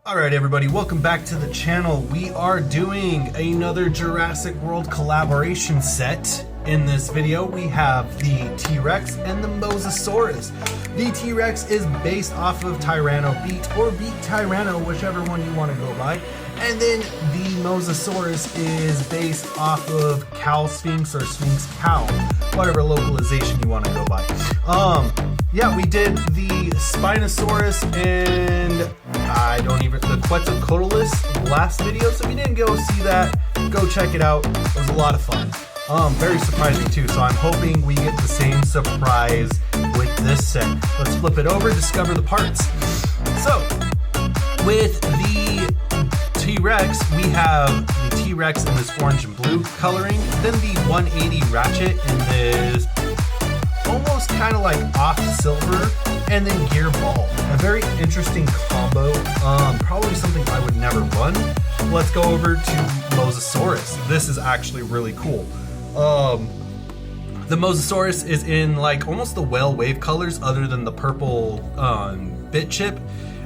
Alright everybody, welcome back to the channel. We are doing another Jurassic World collaboration set. In this video we have the T-Rex and the Mosasaurus. The T-Rex is based off of Tyranno Beat or Beat Tyranno, whichever one you want to go by. And then the Mosasaurus is based off of Cow Sphinx or Sphinx Cow, whatever localization you want to go by. Yeah, we did the Spinosaurus and the Quetzalcoatlus last video, so if you didn't go see that, go check it out. It was a lot of fun. Very surprising too, so I'm hoping we get the same surprise with this set. Let's flip it over, discover the parts. So, with the T-Rex, we have the T-Rex in this orange and blue coloring, then the 180 Ratchet in this almost kind of like off silver, and then Gear Ball. A very interesting combo, probably something I would never run. Let's go over to Mosasaurus. This is actually really cool. The Mosasaurus is in like almost the whale wave colors other than the purple bit chip.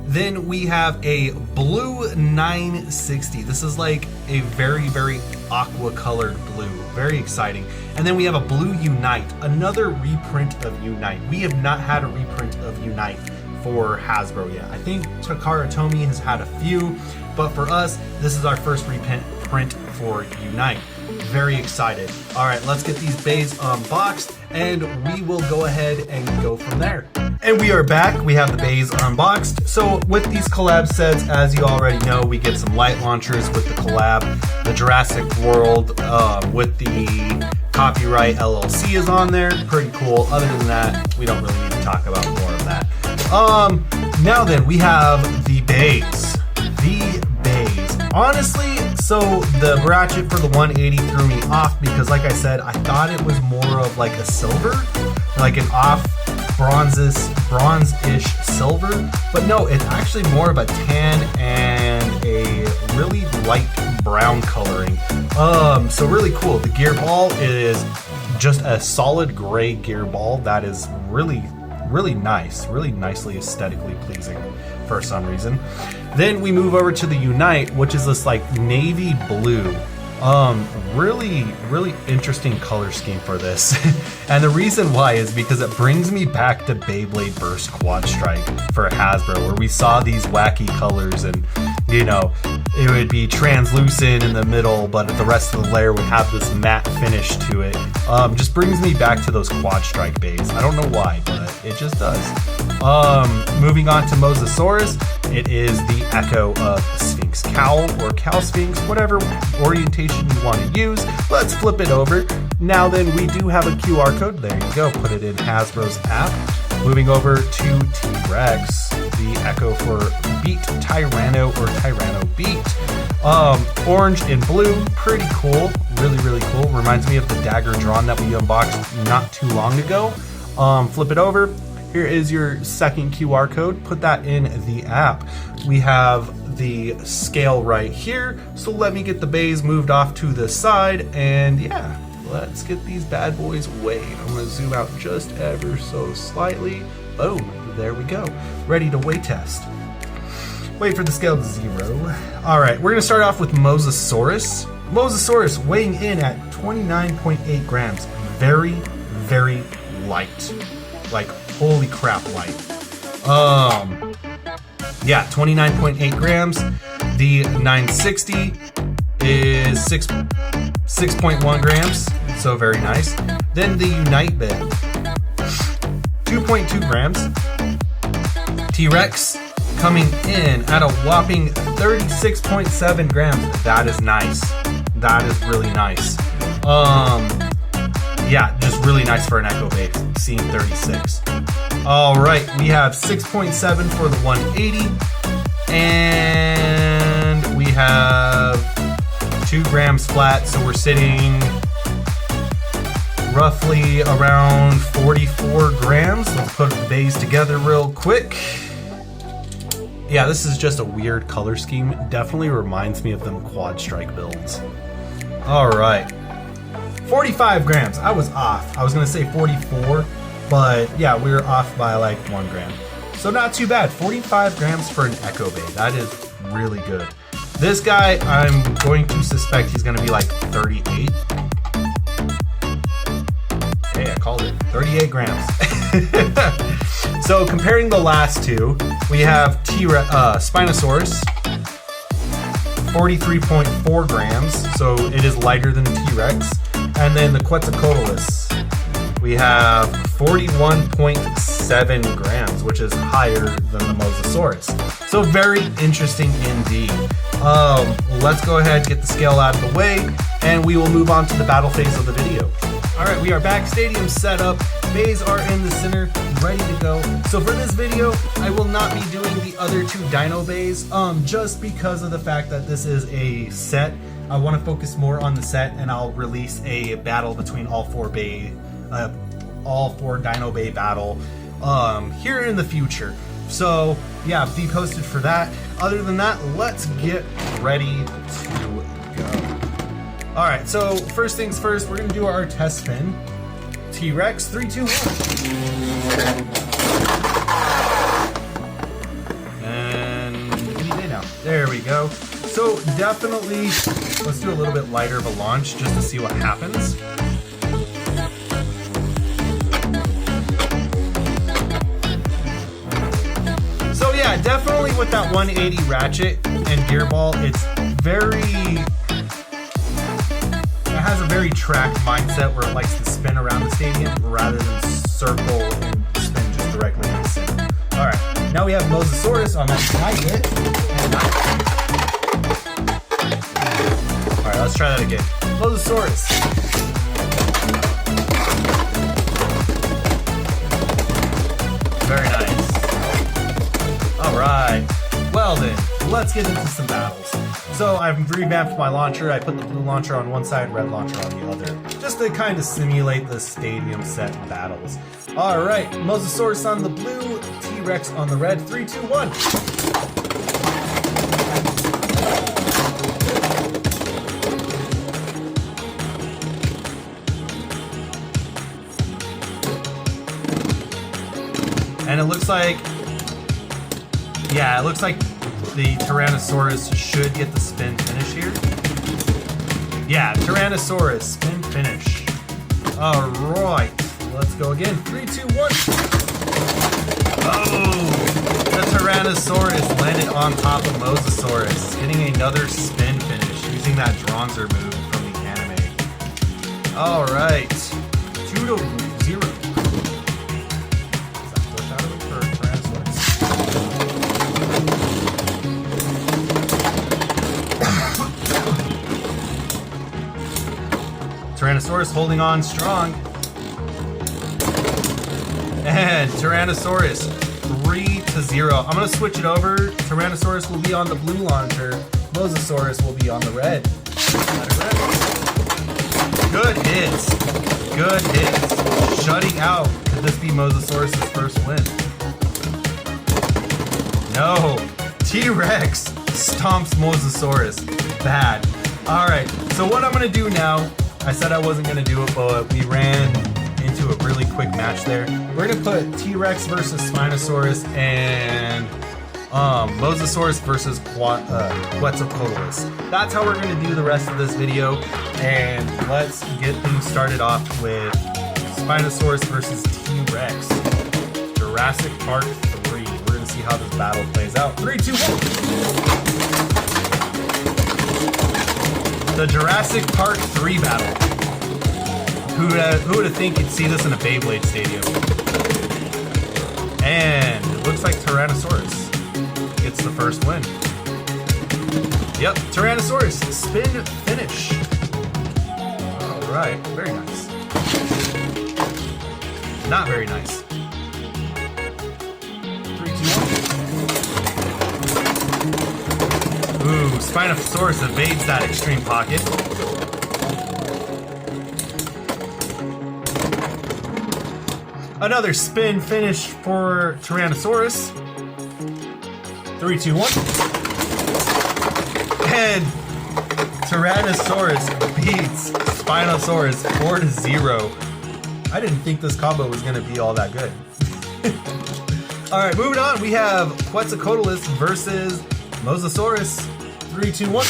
Then we have a blue 960. This is like a very, very aqua colored blue. Very exciting. And then we have a blue Unite, another reprint of Unite. We have not had a reprint of Unite for Hasbro yet. I think Takara Tomy has had a few, but for us, this is our first reprint for Unite. Very excited. All right, let's get these bays unboxed and we will go ahead and go from there. And we are back. We have the bays unboxed. So with these collab sets, as you already know, we get some light launchers with the collab. The Jurassic World with the copyright LLC is on there. Pretty cool. Other than that, we don't really need to talk about more of that. Now then, we have the bays. The bays. Honestly, so the ratchet for the 180 threw me off because, like I said, I thought it was more of like a silver, like an off bronze-ish silver, but no, it's actually more of a tan and a really light brown coloring. So really cool. The gear ball is just a solid gray gear ball that is really nice, really nicely aesthetically pleasing for some reason. Then we move over to the Unite, which is this like navy blue. Really interesting color scheme for this. And the reason why is because it brings me back to Beyblade Burst Quad Strike for Hasbro, where we saw these wacky colors and, you know, it would be translucent in the middle, but the rest of the layer would have this matte finish to it. Just brings me back to those Quad Strike bays. I don't know why, but it just does. Moving on to Mosasaurus, it is the echo of Sphinx Cow or Cow Sphinx, whatever orientation you want to use. Let's flip it over. Now then, we do have a QR code. There you go. Put it in Hasbro's app. Moving over to T-Rex, the echo for Beat Tyranno or Tyranno Beat. Orange and blue, pretty cool. Really cool. Reminds me of the dagger drawn that we unboxed not too long ago. Flip it over. Here is your second QR code. Put that in the app. We have the scale right here. So let me get the bays moved off to the side. And yeah, let's get these bad boys weighed. I'm gonna zoom out just ever so slightly. Boom, there we go. Ready to weigh test. Wait for the scale to 0. All right, we're gonna start off with Mosasaurus. Mosasaurus weighing in at 29.8 grams. Very light. Like, holy crap light. Yeah, 29.8 grams. The 960 is 6.1 grams, so very nice. Then the Unite bit, 2.2 grams. T-Rex coming in at a whopping 36.7 grams. That is nice. That is really nice. Yeah, just really nice for an Echo base, seeing 36. All right, we have 6.7 for the 180, and we have 2 grams flat, so we're sitting roughly around 44 grams. Let's put the bays together real quick. Yeah, this is just a weird color scheme. Definitely reminds me of them Quad Strike builds. All right. 45 grams. I was off. I was going to say 44, but yeah, we were off by like 1 gram. So not too bad. 45 grams for an Echo Bay. That is really good. This guy, I'm going to suspect he's going to be like 38. Hey, I called it 38 grams. So comparing the last two, we have Spinosaurus, 43.4 grams, so it is lighter than the T-Rex. And then the Quetzalcoatlus, we have 41.7 grams, which is higher than the Mosasaurus. So very interesting indeed. Let's go ahead and get the scale out of the way, and we will move on to the battle phase of the video. All right, we are back, stadium set up, bays are in the center, ready to go. So for this video, I will not be doing the other two dino bays, just because of the fact that this is a set. I want to focus more on the set, and I'll release a battle between all four dino bay battle here in the future. So yeah, be posted for that. Other than that, let's get ready to go. All right, so first things first, we're gonna do our test spin. T-Rex, 3, 2, 1. And any day now. There we go. So definitely, let's do a little bit lighter of a launch just to see what happens. So yeah, definitely with that 180 ratchet and gear ball, it's it has a very tracked mindset where it likes to spin around the stadium rather than circle and spin just directly in the center. All right, now we have Mosasaurus on that side bit. All right, let's try that again. Mosasaurus. Very nice. All right, well then, let's get into some battles. So I've revamped my launcher. I put the blue launcher on one side, red launcher on the other, just to kind of simulate the stadium set battles. All right, Mosasaurus on the blue, T-Rex on the red. 3, 2, 1. And it looks like, yeah, it looks like the Tyrannosaurus should get the spin finish here. Yeah, Tyrannosaurus, spin finish. All right, let's go again. 3, 2, 1. Oh, the Tyrannosaurus landed on top of Mosasaurus, getting another spin finish using that Dronzer move from the anime. All right, 2 to 0. Tyrannosaurus holding on strong. And Tyrannosaurus, 3 to 0. I'm gonna switch it over. Tyrannosaurus will be on the blue launcher. Mosasaurus will be on the red. Good hits. Good hits. Shutting out. Could this be Mosasaurus' first win? No. T-Rex stomps Mosasaurus. Bad. Alright, so what I'm gonna do now, I said I wasn't going to do it, but we ran into a really quick match there. We're going to put T-Rex versus Spinosaurus and Mosasaurus versus Quetzalcoatlus. That's how we're going to do the rest of this video. And let's get things started off with Spinosaurus versus T-Rex. Jurassic Park 3. We're going to see how this battle plays out. 3, 2, 1. The Jurassic Park 3 battle. Who would have think you'd see this in a Beyblade stadium? And it looks like Tyrannosaurus gets the first win. Yep, Tyrannosaurus, spin finish. All right, very nice. Not very nice. 3, 2, 1. Ooh, Spinosaurus evades that extreme pocket. Another spin finish for Tyrannosaurus. 3, 2, 1. And Tyrannosaurus beats Spinosaurus 4 to 0. I didn't think this combo was going to be all that good. Alright, moving on, we have Quetzalcoatlus versus Mosasaurs. 3, 2, 1.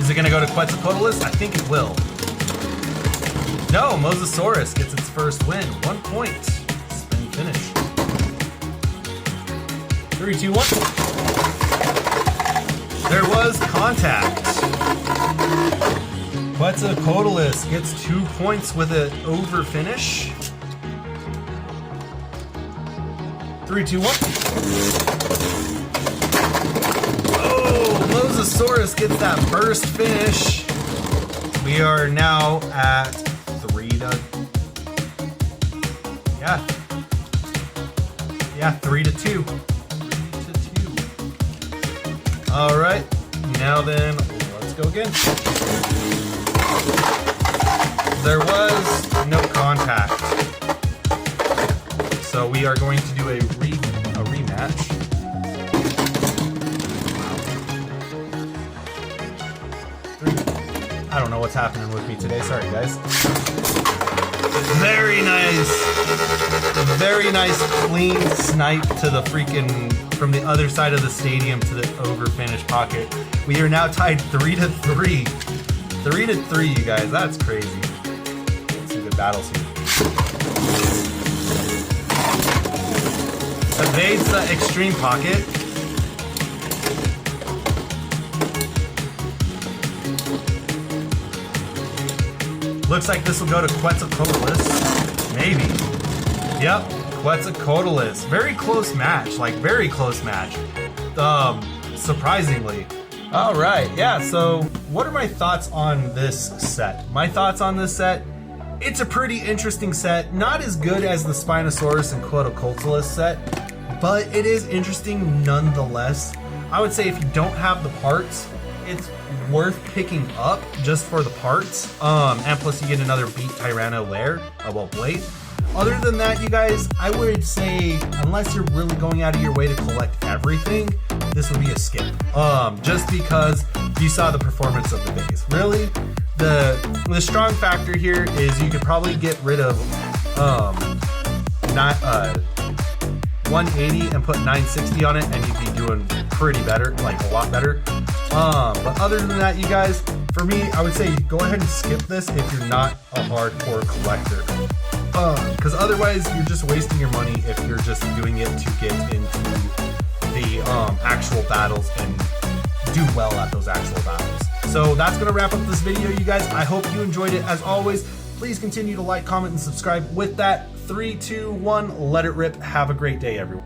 Is it gonna go to Quetzalcoatlus? I think it will. No, Mosasaurus gets its first win. 1 point. Spin finish. 3, 2, 1. There was contact. Quetzalcoatlus gets 2 points with an over finish. 3, 2, 1. Oh, Mosasaurus gets that burst finish. We are now at 3 to 2. All right, now then, let's go again. There was no contact, so we are going to do a rematch. I don't know what's happening with me today. Sorry, guys. Very nice clean snipe to the freaking, from the other side of the stadium to the over finish pocket. We are now tied 3 to 3. 3 to 3, you guys. That's crazy. Some good battles here. Evades the extreme pocket. Looks like this will go to Quetzalcoatlus. Maybe. Yep, Quetzalcoatlus. Very close match, like very close match. Surprisingly. All right, yeah, so what are my thoughts on this set? My thoughts on this set, it's a pretty interesting set. Not as good as the Spinosaurus and Quetzalcoatlus set, but it is interesting nonetheless. I would say if you don't have the parts, it's worth picking up just for the parts. And plus you get another Beat Tyranno lair, blade. Other than that, you guys, I would say unless you're really going out of your way to collect everything, this would be a skip. Just because you saw the performance of the base. Really, the strong factor here is you could probably get rid of 180 and put 960 on it, and you'd be doing pretty better, like a lot better. But other than that, you guys, for me, I would say go ahead and skip this if you're not a hardcore collector. Because otherwise, you're just wasting your money if you're just doing it to get into the actual battles and do well at those actual battles. So that's going to wrap up this video, you guys. I hope you enjoyed it. As always, please continue to like, comment, and subscribe. With that, 3, 2, 1, let it rip. Have a great day, everyone.